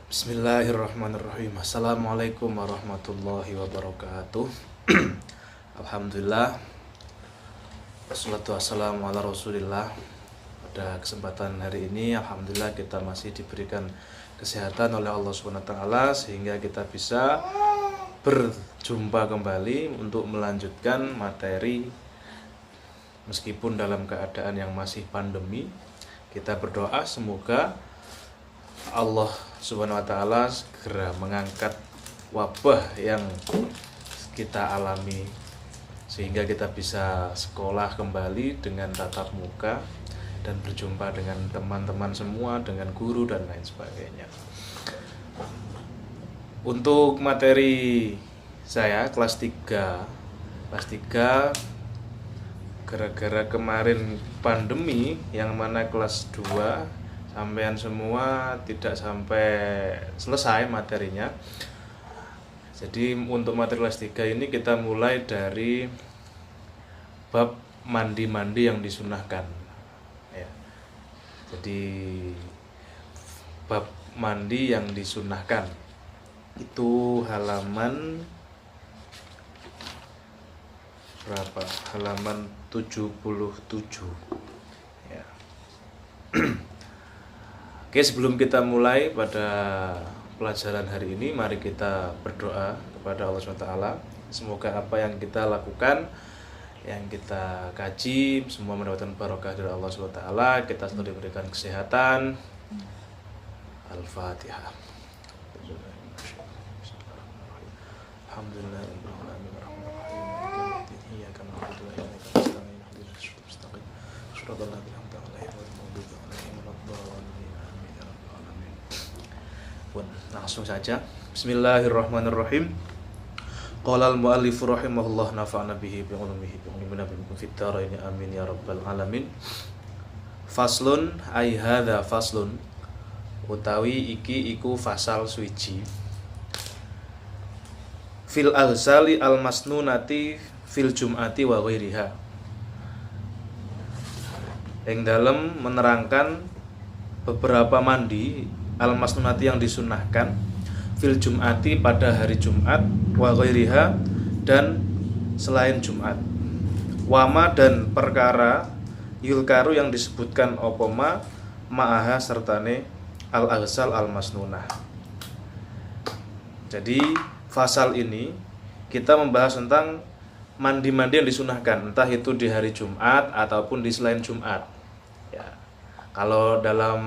Bismillahirrahmanirrahim. Assalamualaikum warahmatullahi wabarakatuh. Alhamdulillah, wassalatu wassalamu ala rasulillah. Pada kesempatan hari ini alhamdulillah kita masih diberikan kesehatan oleh Allah SWT, sehingga kita bisa berjumpa kembali untuk melanjutkan materi meskipun dalam keadaan yang masih pandemi. Kita berdoa semoga Allah Subhanahu wa taala segera mengangkat wabah yang kita alami sehingga kita bisa sekolah kembali dengan tatap muka dan berjumpa dengan teman-teman semua, dengan guru dan lain sebagainya. Untuk materi saya kelas 3 gara-gara kemarin pandemi yang mana kelas 2 sampean semua tidak sampai selesai materinya. Jadi untuk materi kelas 3 ini kita mulai dari bab mandi-mandi yang disunahkan ya. Jadi bab mandi yang disunahkan itu halaman berapa? Halaman 77 ya. Oke, sebelum kita mulai pada pelajaran hari ini, mari kita berdoa kepada Allah SWT. Semoga apa yang kita lakukan, yang kita kaji, semua mendapatkan barokah dari Allah SWT. Kita selalu diberikan kesehatan. Al-Fatihah. Alhamdulillah. Langsung saja. Bismillahirrahmanirrahim. Qala al-muallif rahimahullah nafa'ana bihi bi ulumihi bi ulumina bikum fid dharain amin ya rabbal alamin. Faslun ai hadza faslun utawi iki iku fasal suci fil aghsali al masnunati fil jum'ati wa ghairiha. Yang dalam menerangkan beberapa mandi al-masnunati yang disunahkan fil jum'ati pada hari Jumat wa ghairiha dan selain Jumat. Wama dan perkara yulkaru yang disebutkan opoma ma'aha sertane al-aghsal al-masnunah. Jadi fasal ini kita membahas tentang mandi-mandi yang disunahkan, entah itu di hari Jumat ataupun di selain Jumat. Ya. Kalau dalam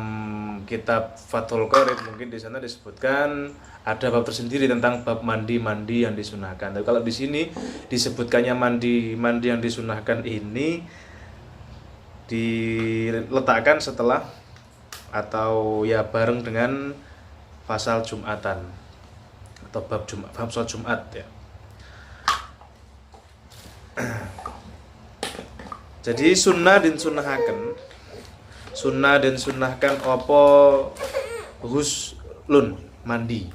kitab Fathul Qorib mungkin di sana disebutkan ada bab tersendiri tentang bab mandi-mandi yang disunahkan. Tapi kalau di sini disebutkannya mandi-mandi yang disunahkan ini diletakkan setelah atau ya bareng dengan fasal Jumatan atau bab Jumat, bab sholat Jumat ya. Jadi sunnah dan sunnahkan opo ghuslun mandi.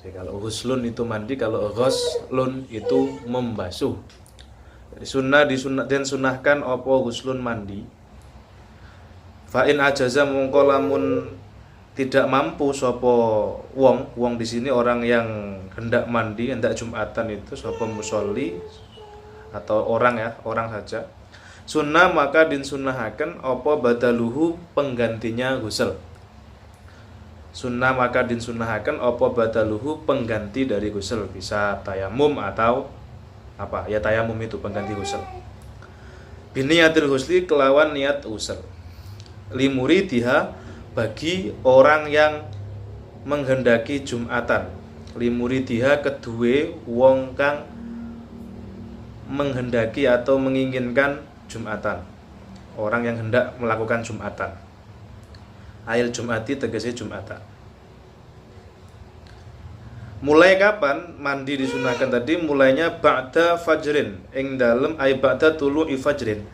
Jadi kalau ghuslun itu mandi, kalau ghuslun itu membasuh. Jadi sunnah dan sunnahkan opo ghuslun mandi. Fa in ajaza mongko lamun tidak mampu sapa wong di sini orang yang hendak mandi, hendak Jumatan itu sapa musolli atau orang saja. Sunnah maka dinsunnahaken apa badaluhu penggantinya ghusl. Sunnah maka dinsunnahaken apa badaluhu pengganti dari ghusl. Bisa tayamum atau apa? Ya tayamum itu pengganti ghusl. Biniyatil ghusli kelawan niat ghusl. Limuridiha bagi orang yang menghendaki Jumatan. Limuridiha kedue wong kang menghendaki atau menginginkan Jumatan, orang yang hendak melakukan Jumatan. Ail Jumati tegese Jumatan. Mulai kapan mandi disunahkan tadi? Mulainya ba'da fajrin, ing dalem ay ba'da tulu'i fajrin,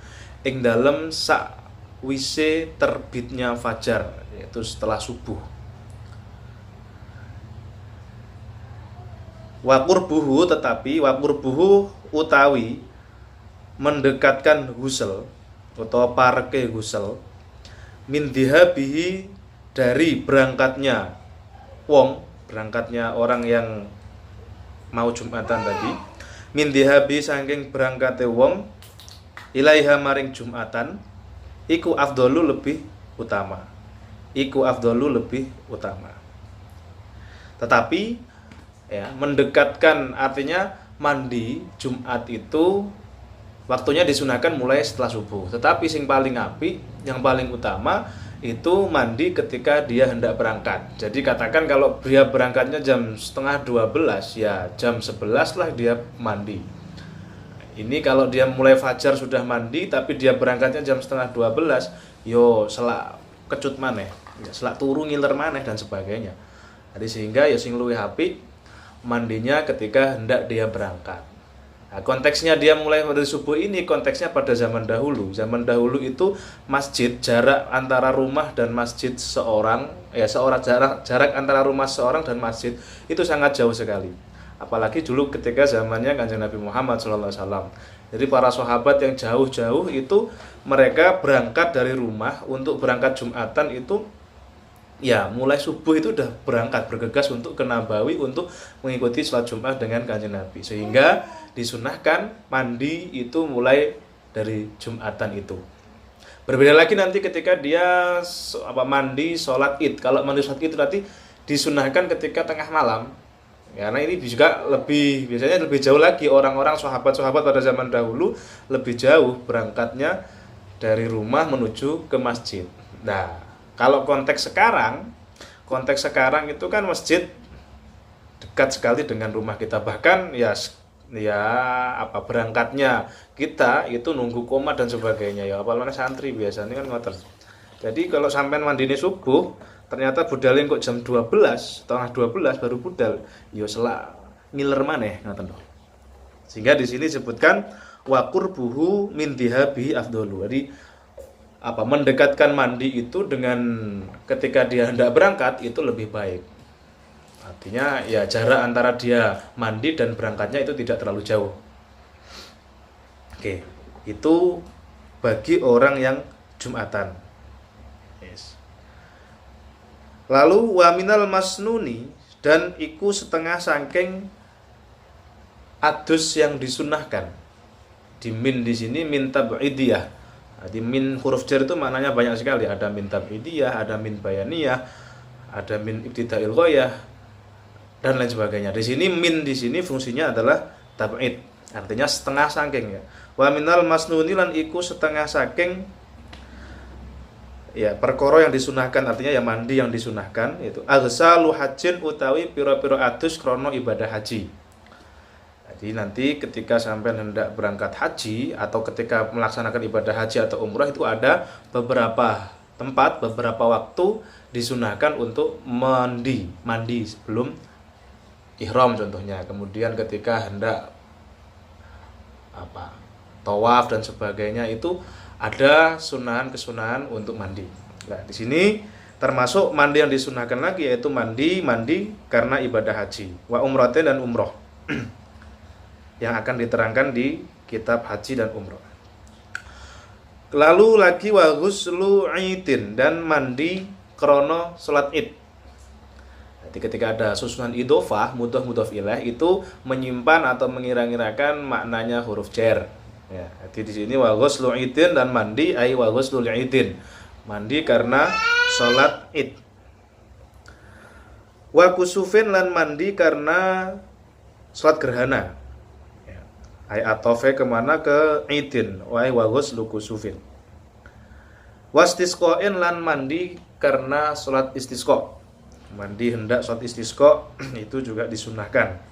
ing dalem sakwise terbitnya fajar, yaitu setelah subuh. Wa qurbuhu tetapi wa qurbuhu utawi mendekatkan ghusl atau parke ghusl min dihabihi dari berangkatnya berangkatnya orang yang mau Jumatan tadi, min dihabi saking berangkate wong ilaiha maring Jumatan, iku afdhalu lebih utama. Tetapi ya, mendekatkan artinya mandi Jumat itu waktunya disunahkan mulai setelah subuh. Tetapi yang paling utama itu mandi ketika dia hendak berangkat. Jadi katakan kalau dia berangkatnya jam setengah 12, ya jam 11 lah dia mandi. Ini kalau dia mulai fajar sudah mandi, tapi dia berangkatnya jam setengah 12, yo selak kecut maneh, ya selak turu ngiler maneh dan sebagainya. Jadi sehingga ya sing luwih apik mandinya ketika hendak dia berangkat. Nah, konteksnya dia mulai dari subuh ini konteksnya pada zaman dahulu. Zaman dahulu itu masjid, jarak antara rumah dan masjid jarak antara rumah seorang dan masjid itu sangat jauh sekali. Apalagi dulu ketika zamannya Kanjeng Nabi Muhammad SAW. Jadi para sahabat yang jauh-jauh itu mereka berangkat dari rumah untuk berangkat Jumatan itu ya mulai subuh itu udah bergegas untuk ke Nabawi untuk mengikuti sholat Jumat dengan Kanjeng Nabi, sehingga disunahkan mandi itu mulai dari Jumatan itu. Berbeda lagi nanti ketika dia mandi sholat Id. Kalau mandi sholat Id itu nanti disunahkan ketika tengah malam, karena ini juga biasanya lebih jauh lagi. Orang-orang sahabat-sahabat pada zaman dahulu lebih jauh berangkatnya dari rumah menuju ke masjid. Nah, kalau konteks sekarang itu kan masjid dekat sekali dengan rumah kita, bahkan berangkatnya kita itu nunggu komat dan sebagainya ya, apalagi santri biasanya kan ngoten. Jadi kalau sampai mandine subuh ternyata budalnya kok jam 12, setengah 12 baru budal, ya selak ngiler maneh ngoten lho. Sehingga di sini disebutkan wa qurbuhu min dihabi afdalu. Jadi mendekatkan mandi itu dengan ketika dia hendak berangkat itu lebih baik. Artinya ya jarak antara dia mandi dan berangkatnya itu tidak terlalu jauh. Oke, itu bagi orang yang Jumatan. Yes. Lalu wa minal masnuni, dan iku setengah saking adus yang disunahkan. Di min di sini min tab'idiyah. Jadi min huruf jar itu maknanya banyak sekali. Ada min tab'idiyah, ada min bayaniyah, ada min ibtida'il ghayah dan lain sebagainya. Di sini min di sini fungsinya adalah tab'id, artinya setengah saking ya. Wa minal masnuni lan iku setengah saking ya perkara yang disunahkan, artinya ya mandi yang disunahkan itu aghsalu hajjin utawi pira-pira adus krana ibadah haji. Jadi nanti ketika sampai hendak berangkat haji atau ketika melaksanakan ibadah haji atau umrah itu ada beberapa tempat, beberapa waktu disunahkan untuk mandi sebelum ihram contohnya. Kemudian ketika hendak tawaf dan sebagainya itu ada kesunahan untuk mandi. Nah, di sini termasuk mandi yang disunahkan lagi yaitu mandi karena ibadah haji, wa umratin dan umroh. Yang akan diterangkan di kitab haji dan umroh. Lalu lagi wa ghuslu idin, dan mandi krono salat id. Jadi ketika ada susunan idhofah mudhof ilaih itu menyimpan atau mengira-ngirakan maknanya huruf jar. Ya, jadi di sini wa ghuslu idin, dan mandi ai wa ghuslul idin. Mandi karena salat id. Wa kusufin, lan mandi karena salat gerhana. Ai atofe kemana ke idin wa ghuslu kusufin. Wastisqain, lan mandi karena salat istisqa. Mandi hendak salat istisqa itu juga disunahkan.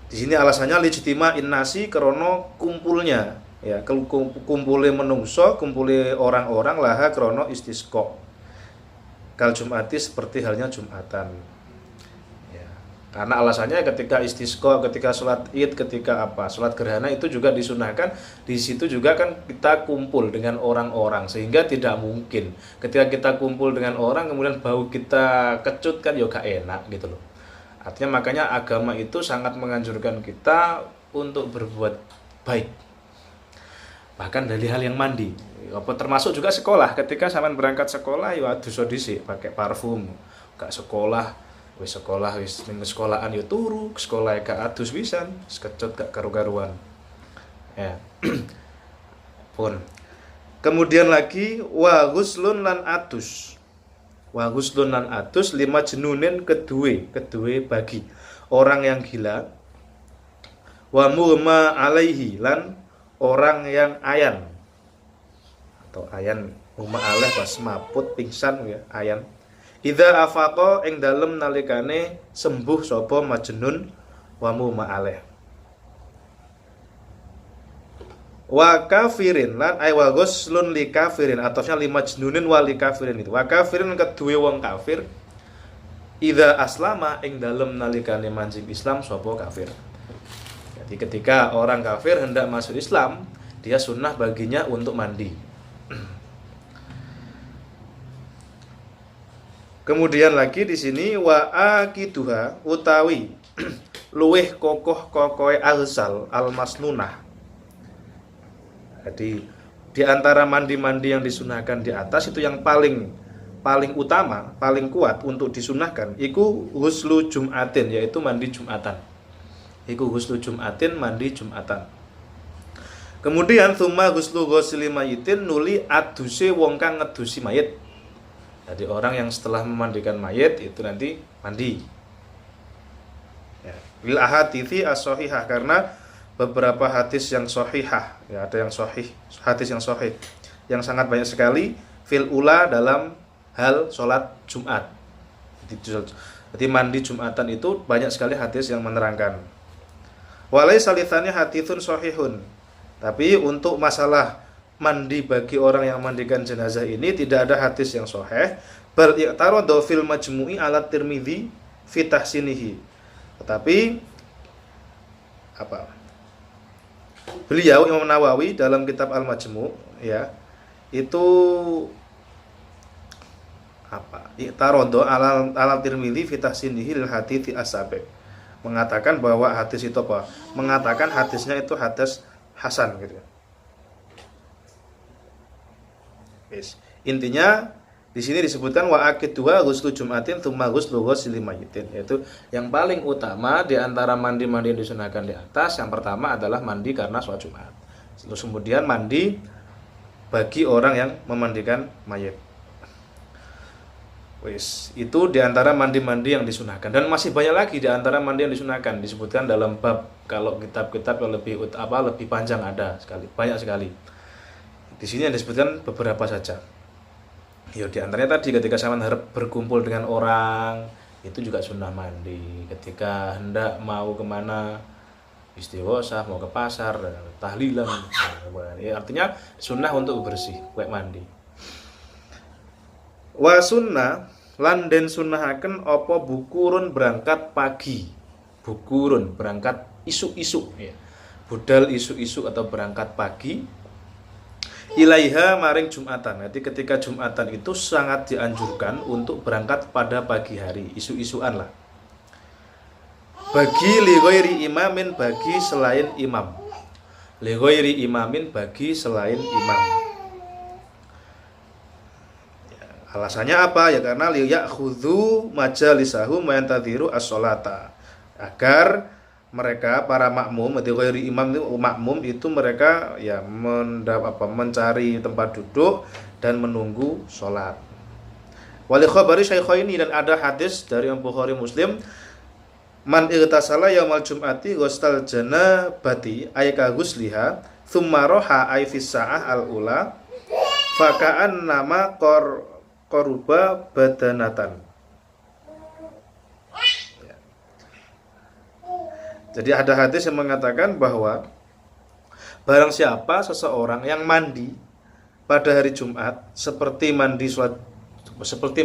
Di sini alasannya lijtima'in nasi, krana kumpulnya ya, kumpule menungso, kumpule orang-orang laha krana istisqa. Kal Jum'ati, seperti halnya Jumatan. Karena alasannya ketika istisqa, ketika sholat id, ketika sholat gerhana itu juga disunahkan. Di situ juga kan kita kumpul dengan orang-orang, sehingga tidak mungkin ketika kita kumpul dengan orang kemudian bau kita kecut kan ya gak enak gitu loh. Artinya makanya agama itu sangat menganjurkan kita untuk berbuat baik. Bahkan dari hal yang mandi. Apa termasuk juga sekolah. Ketika sampean berangkat sekolah ya adus dhisik pakai parfum. Gak sekolah, wis ning sekolahan ya turu, sekolah gak adus pisan, sekejut gak karu-karuan. Ya. Pun. Kemudian lagi wa ghuslun lan adus. Wa ghuslun lan adus lima jenunin kedue bagi orang yang gila. Wa mughma alaihi lan orang yang ayan atau ayan mughma alaih pas maput pingsan ya ayan. Idza afaqa ing dalem nalikane sembuh sapa majnun wa mughma alaih. Wa kafirin lan ay wa ghuslun li kafirin atosnya lima jenunin wa li kafirin itu. Wa kafirin kedue wong kafir idza aslama ing dalem nalikane manjing Islam sapa kafir. Jadi ketika orang kafir hendak masuk Islam, dia sunnah baginya untuk mandi. Kemudian lagi di sini wa akiduha utawi luweh kokoh-kokohe alsal almasnunah. Jadi di antara mandi-mandi yang disunahkan di atas itu yang paling utama, paling kuat untuk disunahkan iku ghuslu Jum'atin, yaitu mandi Jum'atan. Iku ghuslu Jum'atin, mandi Jum'atan. Kemudian tsumma ghuslu ghusli mayitin nuli aduse wong kang ngedusi mayit. Jadi orang yang setelah memandikan mayit itu nanti mandi. Ya, bil ahadithi as-sahihah karena beberapa hadis yang sahihah, ya ada yang sahih, hadis yang sahih yang sangat banyak sekali fil ula dalam hal sholat Jumat. Jadi mandi Jumatan itu banyak sekali hadis yang menerangkan. Walai salithannya hadithun sahihun. Tapi untuk masalah mandi bagi orang yang mandikan jenazah ini tidak ada hadis yang sahih. Bal i'taradu fil majmu'i ala Tirmidzi fi tahsinihi. Tetapi beliau Imam Nawawi dalam kitab Al-Majmu' ya itu i'taradu ala Tirmidzi fi tahsinihi lil hadithi as-sabiq. Mengatakan bahwa hadis itu mengatakan hadisnya itu hadis hasan gitu. Yes. Intinya di sini disebutkan wa aqidwa ghuslu Jum'atin tsumma ghuslu ghusli mayyitin, yaitu yang paling utama di antara mandi-mandi yang disunahkan di atas, yang pertama adalah mandi karena sholat Jumat. Terus kemudian mandi bagi orang yang memandikan mayit. Wis, itu di antara mandi-mandi yang disunahkan, dan masih banyak lagi di antara mandi yang disunahkan disebutkan dalam bab, kalau kitab-kitab yang lebih panjang ada sekali, banyak sekali. Di sini yang disebutkan beberapa saja. Ya di antaranya tadi ketika saya berkumpul dengan orang itu juga sunnah mandi. Ketika hendak mau kemana istighosah, mau ke pasar, tahlilan, ya artinya sunnah untuk bersih, kayak mandi. Wa sunnah lan den sunnahaken apa bukurun berangkat pagi. Bukurun berangkat isu-isu ya. Budal isu-isu atau berangkat pagi. Ilaiha maring Jumatan. Nanti ketika Jumatan itu sangat dianjurkan untuk berangkat pada pagi hari, isu-isuan lah. Bagi li ghairi imamin, bagi selain imam. Li ghairi imamin, bagi selain imam. Ya, alasannya apa? Ya karena li ya'khudhu majalisahum wa yantadhiru as-sholata. Agar mereka para makmum, ghairi imam itu makmum itu mereka ya mencari tempat duduk dan menunggu sholat. Wali khabari syaikhaini, dan ada hadis dari Imam Bukhari Muslim, man irtasala yaumal jum'ati ghustal janabati ay ka ghusliha thumma roha ay fis sa'ah al-ula faka'an nama qaruba badanatan. Jadi ada hadis yang mengatakan bahwa barang siapa seseorang yang mandi pada hari Jumat seperti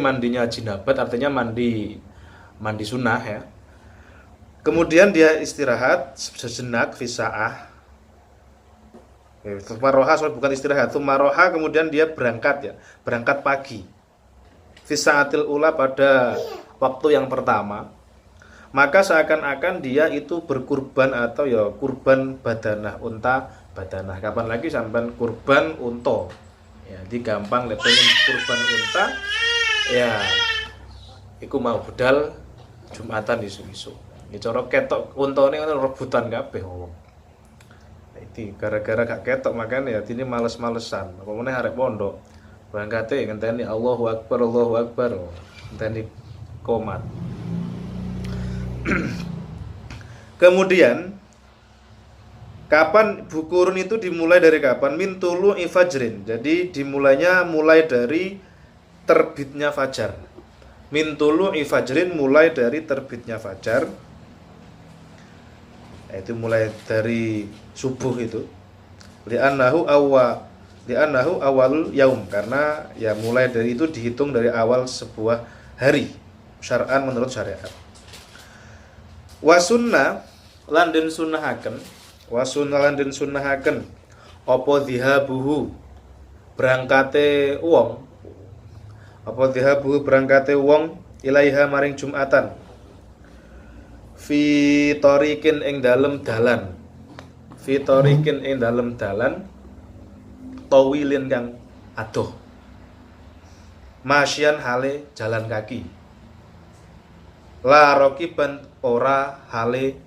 mandinya jinabat, artinya mandi sunnah ya. Kemudian dia istirahat sejenak fisaah. Tumaroha bukan istirahat, tumaroha kemudian dia berangkat ya, berangkat pagi. Fisaatil ula pada waktu yang pertama. Maka seakan-akan dia itu berkurban atau ya kurban badanah, unta badanah. Kapan lagi sampean kurban unta. Ya, jadi gampang lek pengen kurban unta ya iku mau budal Jumatan isu-isu. Iki cara ketok untane kan rebutan kabeh wong. Iki gara-gara gak ketok makanya ya ini males-malesan. Apa meneh arek pondok. Berangkate ngenteni Allahu Akbar, Allahu Akbar. Ngenteni komat. Kemudian kapan bukurun itu dimulai dari kapan? Min tulu ifajrin. Jadi dimulainya mulai dari terbitnya fajar. Min tulu ifajrin mulai dari terbitnya fajar. Itu mulai dari subuh itu. Li'annahu awalul yaum, karena ya mulai dari itu dihitung dari awal sebuah hari syar'an menurut syariat. Wasunna lan den sunnahaken apa dhihabuhu berangkate wong ilaiha maring Jumatan fi tariqin ing dalem dalan tawilin kang adoh masyan hale jalan kaki la raqiban ora hale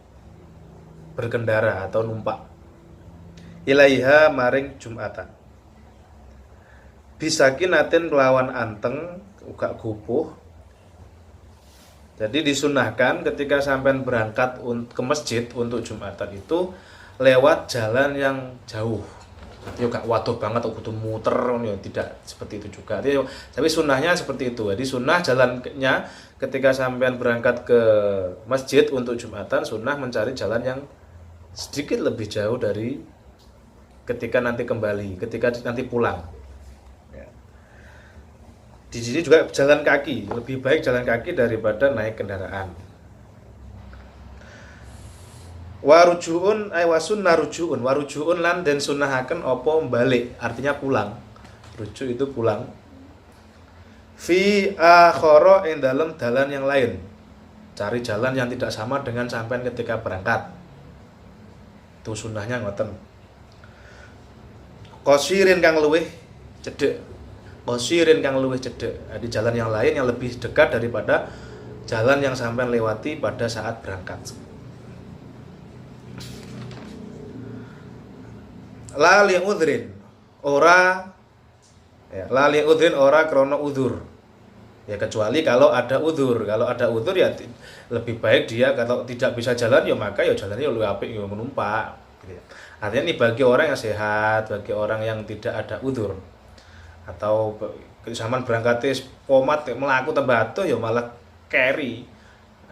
berkendara atau numpak ilaiha maring Jumatan bisakinatin kelawan anteng uga gupuh. Jadi disunahkan ketika sampean berangkat ke masjid untuk Jumatan itu lewat jalan yang jauh. Yo gak waduh banget kudu muter ya tidak seperti itu juga. Tapi sunnahnya seperti itu. Jadi sunnah jalannya ketika sampean berangkat ke masjid untuk Jumatan, sunnah mencari jalan yang sedikit lebih jauh dari ketika nanti kembali, ketika nanti pulang. Ya. Di sini juga jalan kaki, lebih baik jalan kaki daripada naik kendaraan. Warujuun warujuun lan den sunnahaken apa balik, artinya pulang. Rujuk itu pulang. Fi akhara ing dalem dalan yang lain. Cari jalan yang tidak sama dengan sampean ketika berangkat. Itu sunnahnya ngoten. Qasirin kang luwih cedhek. Di jalan yang lain yang lebih dekat daripada jalan yang sampean lewati pada saat berangkat. La li udhrin ora krana udzur. Ya kecuali kalau ada udzur. Kalau ada udzur ya lebih baik dia kalau tidak bisa jalan ya maka ya jalannya ya luwih apik ya menumpak gitu ya. Artinya ini bagi orang yang sehat, bagi orang yang tidak ada udzur. Atau zaman berangkatnya pomat melaku tembatu ya malah carry.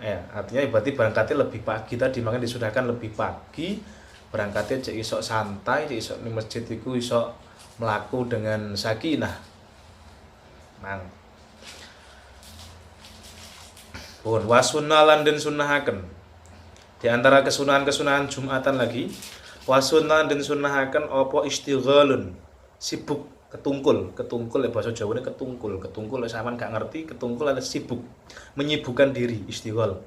Ya, artinya berarti berangkatnya lebih pagi tadi, makanya disudahkan lebih pagi. Berangkatnya cek isok santai, cek isok di masjid itu isok melaku dengan sakinah. Mang. Pun wasunna lan den sunnahaken. Di antara kesunahan-kesunahan Jumatan lagi, wasunna den sunnahaken apa istighalun, sibuk, ketungkul ya bahasa Jawane ketungkul sampean gak ngerti, ketungkul adalah sibuk, menyibukkan diri, istighal.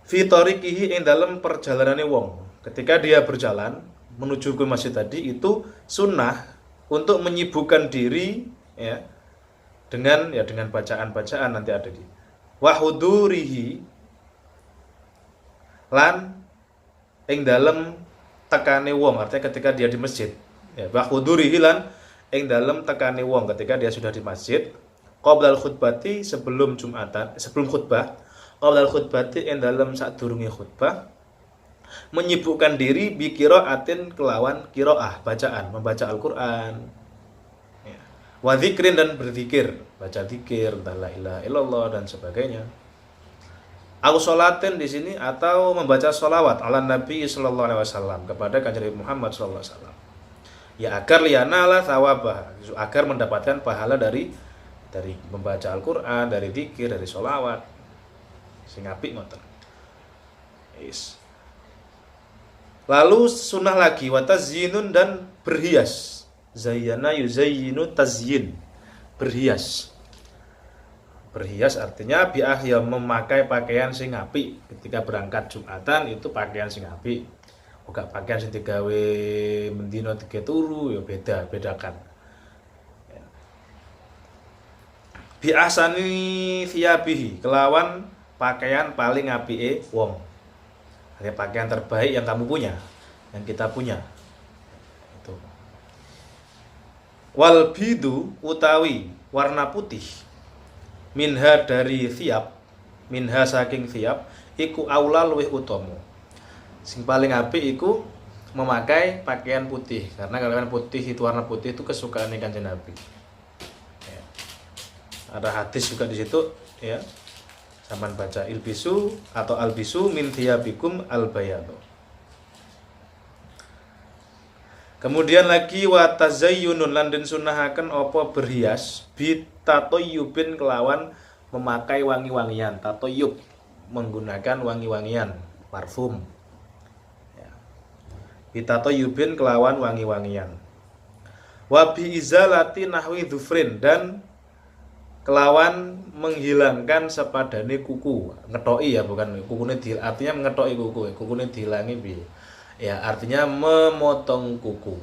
Fi tariqihi ing dalem perjalanane wong. Ketika dia berjalan menuju ke masjid tadi itu sunnah untuk menyibukkan diri ya dengan bacaan-bacaan nanti ada di wa hudurihi lan ing dalem tekane wong, artinya ketika dia di masjid ya wa hudurihi lan ing dalem tekane wong ketika dia sudah di masjid qoblal khutbati sebelum khutbah qoblal khutbati ing dalem sadurunge khutbah menyibukkan diri bi qiraatin kelawan qiraah bacaan, membaca Al-Qur'an ya. Wa dzikrin dan berzikir, baca zikir, la ilaha illallah dan sebagainya. Au sholatin di sini atau membaca sholawat ala Nabi sallallahu alaihi wasallam kepada Kanjeng Muhammad sallallahu alaihi wasallam. Ya agar liyanala thawabah, agar mendapatkan pahala dari membaca Al-Qur'an, dari zikir, dari sholawat. Sing apik ngoten. Is. Lalu sunnah lagi watazyinun dan berhias. Zayyana yuzayyinu tazyin. Berhias. Berhias artinya bi'ah yang memakai pakaian sing apik. Ketika berangkat Jumatan itu pakaian sing apik. buka pakaian sing digawe mendino 3 turu ya bedakan. Bi ahsani thiyabihi, kelawan pakaian paling apike wong. Ada pakaian terbaik yang kamu punya, yang kita punya. Itu. Wal bidu utawi warna putih minha dari thiyab, minha saking thiyab iku aula luwih utama. Sing paling apik iku memakai pakaian putih, karena kalau putih itu warna putih itu kesukaan Kanjeng Nabi. Ya. Ada hadis juga di situ ya. Sampeyan baca ilbisu atau albisu min thiyabikum albayadu. Kemudian lagi wa tazayyunun lan den sunahaken apa berhias bitatoyubin kelawan memakai wangi-wangian. Tatoyub menggunakan wangi-wangian, parfum. Ya. Bitatoyubin kelawan wangi-wangian. Wa bi izalati nahwi dhufrin, dan kelawan menghilangkan sepadane kuku, ngetoki ya, bukan kukune artinya ngetoki kukune dihilangi piye. Ya, artinya memotong kuku.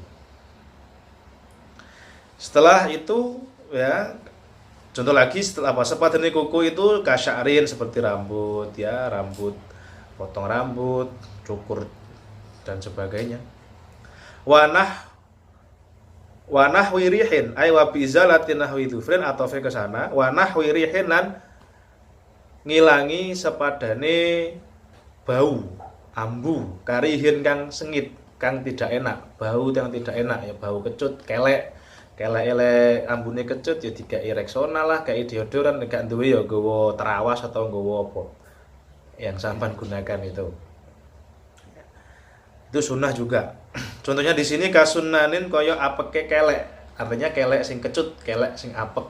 Setelah itu ya, contoh lagi setelah apa? Sepadane kuku itu kasya'rin, seperti rambut ya, rambut, potong rambut, cukur dan sebagainya. Wa nahwi rihin ay wa bi izalatin nahwi dhufrin, atau ke sana wa nahwi rihin lan ngilangi sepadane bau, ambu, karihin kang sengit, kang tidak enak, bau yang tidak enak ya, bau kecut, kelek ambune kecut ya dikai Rexona lah, kai deodoran, gak duwe ya nggawa terawas atau nggawa apa yang sampean gunakan itu sunnah juga. Contohnya di sini kasunnanin koyo apeke kelek, artinya kelek sing kecut, kelek sing apek.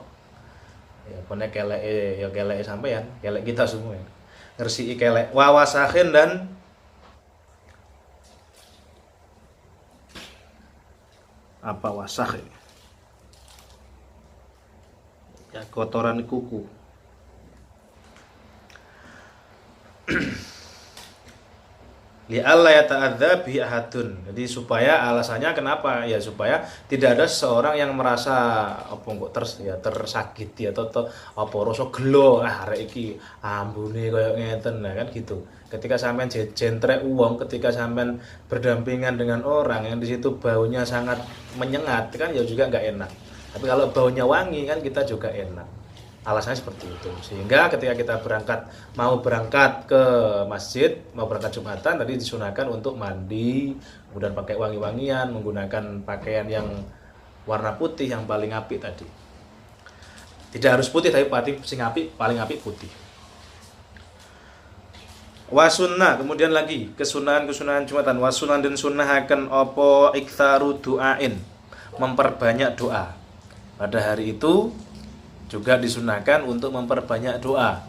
Ya pone kelek ya kelek sampean, kelek kita semua. Ya. Ngersiki kelek wawasahin dan apa wasah ini? Ya kotoran kuku. Li alla yata'adza bi ahadun. Jadi supaya alasannya kenapa? Ya supaya tidak ada seseorang yang merasa apa kok tersakiti atau apa rasa gelo arek iki ambune koyo ngeten, nah kan gitu. Ketika sampean jentrek uang, ketika sampean berdampingan dengan orang yang di situ baunya sangat menyengat kan ya juga enggak enak. Tapi kalau baunya wangi kan kita juga enak. Alasannya seperti itu. Sehingga ketika kita mau berangkat ke masjid, mau berangkat Jumatan, tadi disunahkan untuk mandi, kemudian pakai wangi-wangian, menggunakan pakaian yang warna putih yang paling apik tadi. Tidak harus putih, tapi paling apik putih. Wasunnah, kemudian lagi kesunahan Jumatan. Wasunnah dan sunnahaken opo iktsaru du'ain, memperbanyak doa. Pada hari itu juga disunahkan untuk memperbanyak doa.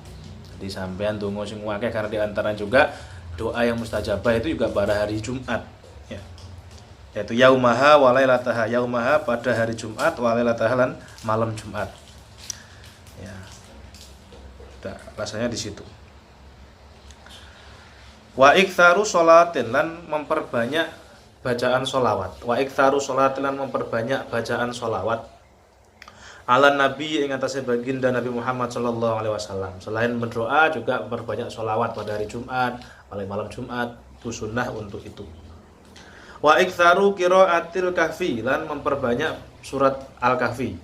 Jadi sampean donga sing akeh, karena di antara juga doa yang mustajabah itu juga pada hari Jumat ya. Yaitu yaumaha wa lailataha, yaumaha pada hari Jumat, wa lailataha lan malam Jumat. Ya. Rasanya di situ. Wa iktsaru sholatin, lan memperbanyak bacaan sholawat. Wa iktsaru sholatin, lan memperbanyak bacaan sholawat ala Nabi ing atase baginda Nabi Muhammad sallallahu alaihi wasallam. Selain berdoa juga memperbanyak sholawat pada hari Jumat, pada malam Jumat, itu sunnah untuk itu. Wa iktsaru qiraatil kahfi, lan memperbanyak surat Al-Kahfi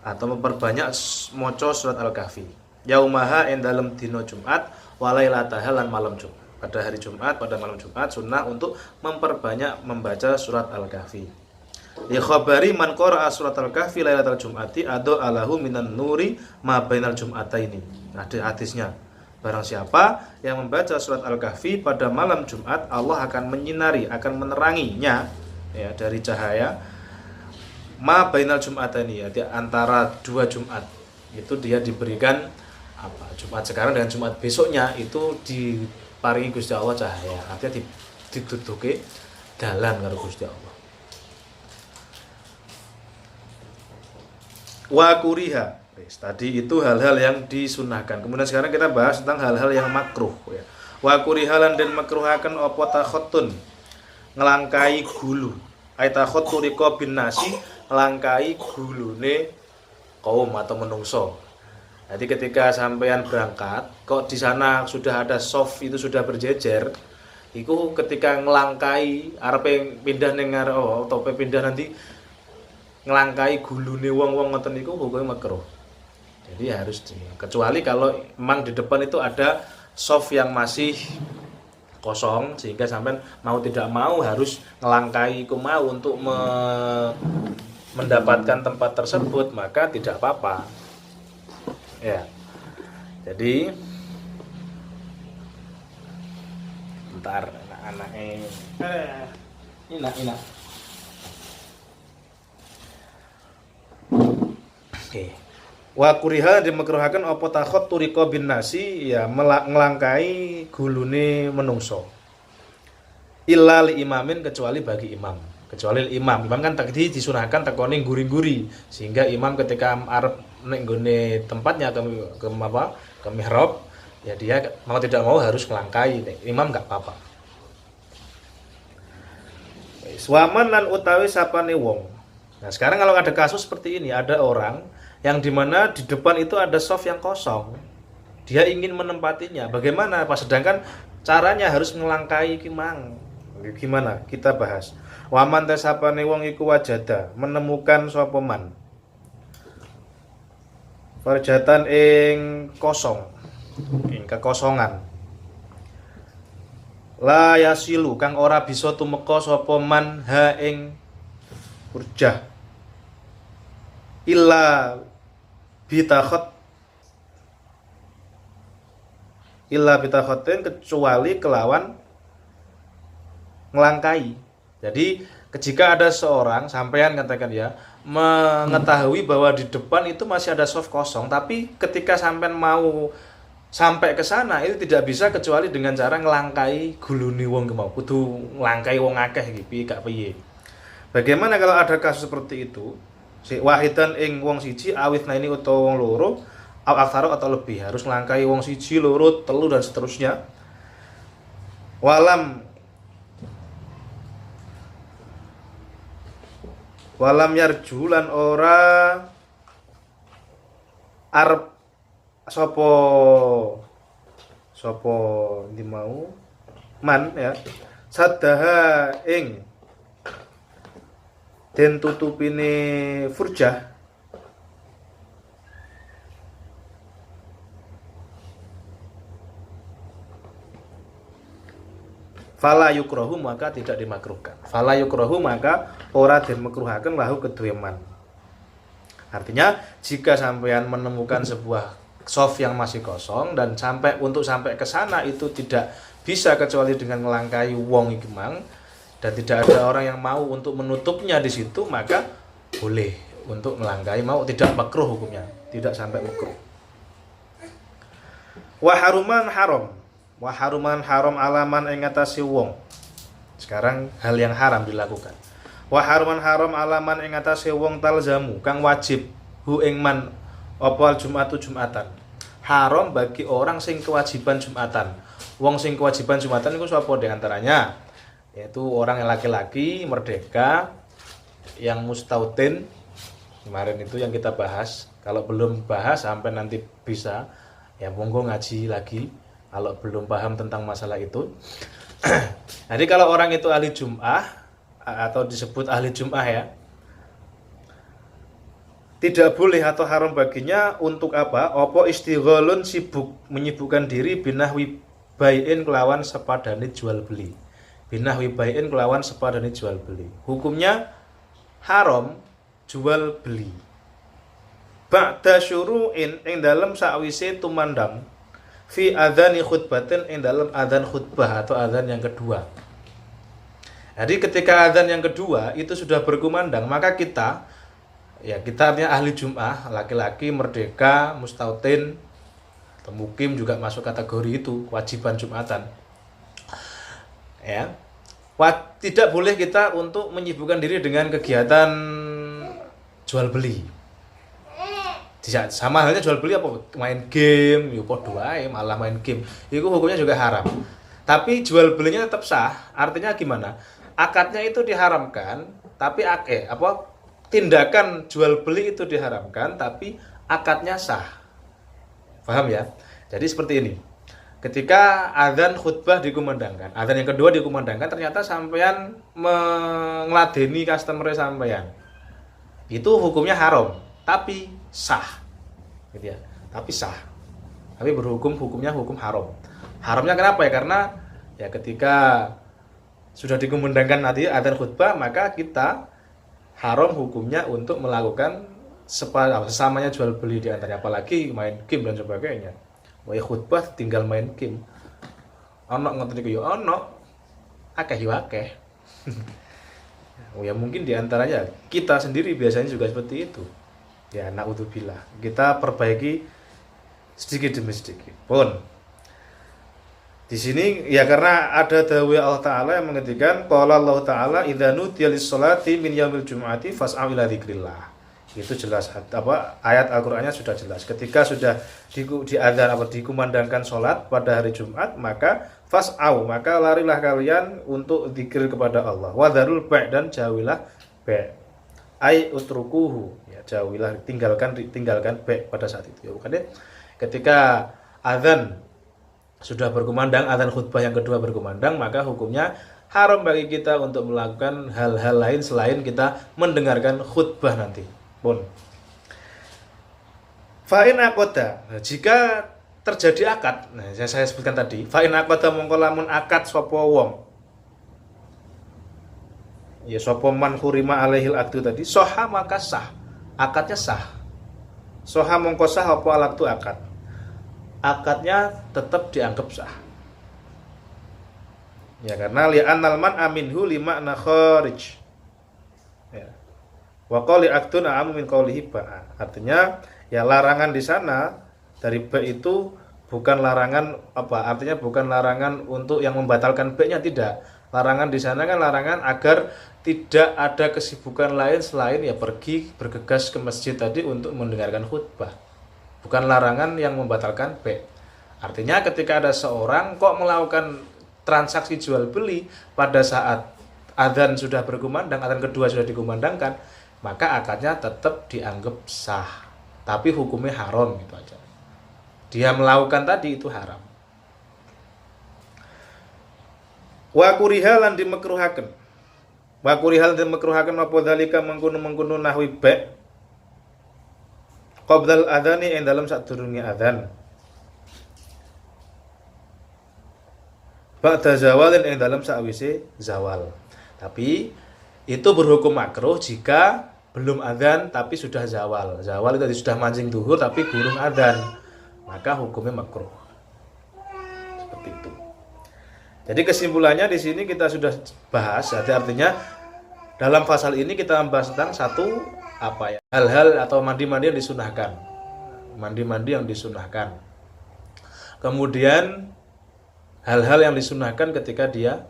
atau memperbanyak maca surat Al-Kahfi. Yaumaha ing dalem dina Jumat, wa lailataha lan malam Jumat. Pada hari Jumat, pada malam Jumat sunnah untuk memperbanyak membaca surat Al-Kahfi. Li khabari man qara'a surat Al-Kahfi lailatal Jum'ati adu alahu minan nuri ma bainal Jum'ataini. Ada hadisnya. Barang siapa yang membaca surat Al-Kahfi pada malam Jumat, Allah akan menyinari, akan meneranginya ya dari cahaya ma bainal Jum'ataini, ya di antara dua Jumat. Itu dia diberikan apa? Jumat sekarang dengan Jumat besoknya itu diparingi Gusti Allah cahaya. Artinya ditutuke dalan karo Gusti Allah. Wa kuriha. Tadi itu hal-hal yang disunahkan. Kemudian sekarang kita bahas tentang hal-hal yang makruh ya. Wa kuriha lan den makruhaken apa takhattun. ngelangkai gulu. Aitakot turiko bin nasi, ngelangkai gulune kaum atau menungso. Jadi ketika sampean berangkat, kok di sana sudah ada soft itu sudah berjejer, itu ketika ngelangkai arepe pindah ning atau pindah nanti ngelangkai gulune wong-wong ngoten niku hukume makruh. Jadi harus kecuali kalau memang di depan itu ada soft yang masih kosong sehingga sampean mau tidak mau harus ngelangkai iku mau untuk mendapatkan tempat tersebut, maka tidak apa-apa. Ya. Jadi bentar anak-anaknya enak. Oke. Wa kuriha dimakruhaken apa takhot turiko bin nasi ya ngelangkai gulune menungso. Illa li imamin kecuali bagi imam. Kecuali imam kan tadi disunahkan tekone guri-guri sehingga imam ketika arep nek nggone tempatnya ke mihrab ya dia mau tidak mau harus ngelangkai. Imam enggak apa-apa. Waman lan utawi sapane wong. Nah, sekarang kalau ada kasus seperti ini, ada orang yang dimana di depan itu ada soft yang kosong, dia ingin menempatinya. Bagaimana? Sedangkan caranya harus ngelangkai kimang. Gimana? Kita bahas. Waman tesapane wong iku wajada menemukan sapa man farjatan ing kosong, ing kekosongan. La yasilu kang ora bisa tumeka sapa man ha ing furjah illa bitakhotin kecuali kelawan ngelangkai. Jadi jika ada seorang sampean katakan ya mengetahui bahwa di depan itu masih ada soft kosong, tapi ketika sampean mau sampai ke sana itu tidak bisa kecuali dengan cara ngelangkai guluni wong kemau, kudu ngelangkai wong akeh iki gak piye. Bagaimana kalau ada kasus seperti itu? Si wahidan ing wong siji awit ini utawa wong loro au aksara atau lebih harus ngelangkai wong siji, loro, telu dan seterusnya. Walam yarju lan ora arep sapa ndi mau man ya sadaha ing den tutupine furjah fala yukrahu maka tidak dimakruhkan. Fala yukrahu maka ora den makruhaken lahu kedue man. Artinya jika sampean menemukan sebuah soft yang masih kosong dan sampai ke sana itu tidak bisa kecuali dengan ngelangkai wong iki mang dan tidak ada orang yang mau untuk menutupnya di situ, maka boleh untuk ngelangkai, mau tidak makruh hukumnya, tidak sampai makruh. Wa haruman haram alaman ing ngatasi wong. Sekarang hal yang haram dilakukan. Wa haruman haram alaman ing ngatasi wong talzamu kang wajib hu ing man apa Jumatan. Haram bagi orang sing kewajiban Jumatan. Wong sing kewajiban Jumatan itu sapa di antaranya? Yaitu orang yang laki-laki merdeka yang mustautin. Kemarin itu yang kita bahas. Kalau belum bahas sampai nanti bisa ya monggo ngaji lagi kalau belum paham tentang masalah itu. Jadi kalau orang itu ahli Jum'ah atau disebut ahli Jum'ah ya, tidak boleh atau haram baginya untuk apa? Apa istighalun sibuk menyibukkan diri binahwi bai'in kelawan sepadane jual beli. Binahwi bai'in kelawan sepadane jual beli. Hukumnya haram jual beli. Ba'da syuru'in ing dalem sakwise tumandang fi adzani khutbatin ing dalem adzan khutbah atau adzan yang kedua. Jadi ketika adzan yang kedua itu sudah berkumandang, maka kita artinya ahli Jum'ah, laki-laki merdeka, mustautin, atau mukim juga masuk kategori itu, kewajiban Jum'atan. Ya. Tidak boleh kita untuk menyibukkan diri dengan kegiatan jual beli. Sama halnya jual beli apa? Main game, ya padha wae malah main game. Itu hukumnya juga haram. Tapi jual belinya tetap sah. Artinya gimana? akadnya itu diharamkan, tapi tindakan jual beli itu diharamkan, tapi akadnya sah. Paham ya? Jadi seperti ini. Ketika azan khutbah dikumandangkan, azan yang kedua dikumandangkan, ternyata sampean mengladeni customer sampean. Itu hukumnya haram, tapi sah. Gitu ya. Tapi sah. Tapi hukumnya hukum haram. Haramnya kenapa ya? Karena ya ketika sudah dikumandangkan nanti azan khutbah, maka kita haram hukumnya untuk melakukan sesamanya jual beli di antaranya, apalagi main game dan sebagainya. Wae khutbah tinggal main game. Ono ngoten iku yo ono. Akeh yo akeh. Ya mungkin di antaranya kita sendiri biasanya juga seperti itu. Ya naudzubillah. Kita perbaiki sedikit demi sedikit. Pun di sini ya karena ada dawuh Allah Taala yang mengetikkan qala Allah Taala idza nudiya lis-sholati min yaumil jumu'ati fas'au ila dzikrillah. Itu jelas ayat Al-Qur'annya sudah jelas. Ketika sudah dikumandangkan sholat pada hari Jumat, maka fas'au, maka larilah kalian untuk zikir kepada Allah. Wadharul bai' dan jauhilah bai'. Ai utrukuhu, ya jauhilah, tinggalkan bai' pada saat itu. Ya bukan deh. Ketika azan sudah berkumandang, azan khutbah yang kedua berkumandang, maka hukumnya haram bagi kita untuk melakukan hal-hal lain selain kita mendengarkan khutbah nanti. Pun fa'in aqada, jika terjadi akad, nah saya sebutkan tadi, fa'in aqada mongko lamun akad sapa wong, ya sapa man hurima alaihil akdu tadi, soha maka sah, akadnya sah. Soha mongko sah apa alaktu akad, akadnya tetap dianggap sah. Ya karena li'annal man aminhu lima na kharij. Ya. Wa qali aktun a'am min qawlihi ba'a. Artinya ya larangan di sana dari ba' itu bukan larangan artinya bukan larangan untuk yang membatalkan ba'-nya, tidak. Larangan di sana kan larangan agar tidak ada kesibukan lain selain ya pergi bergegas ke masjid tadi untuk mendengarkan khutbah. Bukan larangan yang membatalkan ba'. Artinya ketika ada seorang kok melakukan transaksi jual beli pada saat adzan sudah berkumandang, adzan kedua sudah dikumandangkan, maka akadnya tetap dianggap sah, tapi hukumnya haram gitu aja. Dia melakukan tadi itu haram. Wa kuriha lan dimekruhaken. Wa kuriha lan dimekruhaken apa dalika mengkono nahwi ba' qabdal adzani ing dalam sadurunge adzan. Ba'da zawalin ing dalam sakwise zawal. Tapi itu berhukum makruh jika belum adzan tapi sudah zawal. Zawal itu sudah mancing duhur tapi gurung adzan, maka hukumnya makruh. Seperti itu. Jadi kesimpulannya di sini kita sudah bahas, artinya dalam pasal ini kita membahas tentang hal-hal atau mandi-mandi yang disunahkan. Mandi-mandi yang disunahkan. Kemudian hal-hal yang disunahkan ketika dia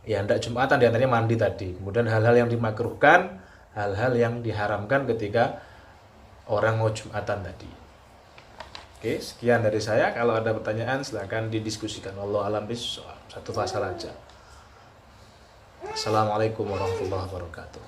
ya hendak Jumatan, diantaranya mandi tadi. Kemudian hal-hal yang dimakruhkan, hal-hal yang diharamkan ketika orang mau Jumatan tadi. Oke, sekian dari saya. Kalau ada pertanyaan silakan didiskusikan. Wallahu a'lam bishawab. Satu pasal aja. Assalamualaikum warahmatullahi wabarakatuh.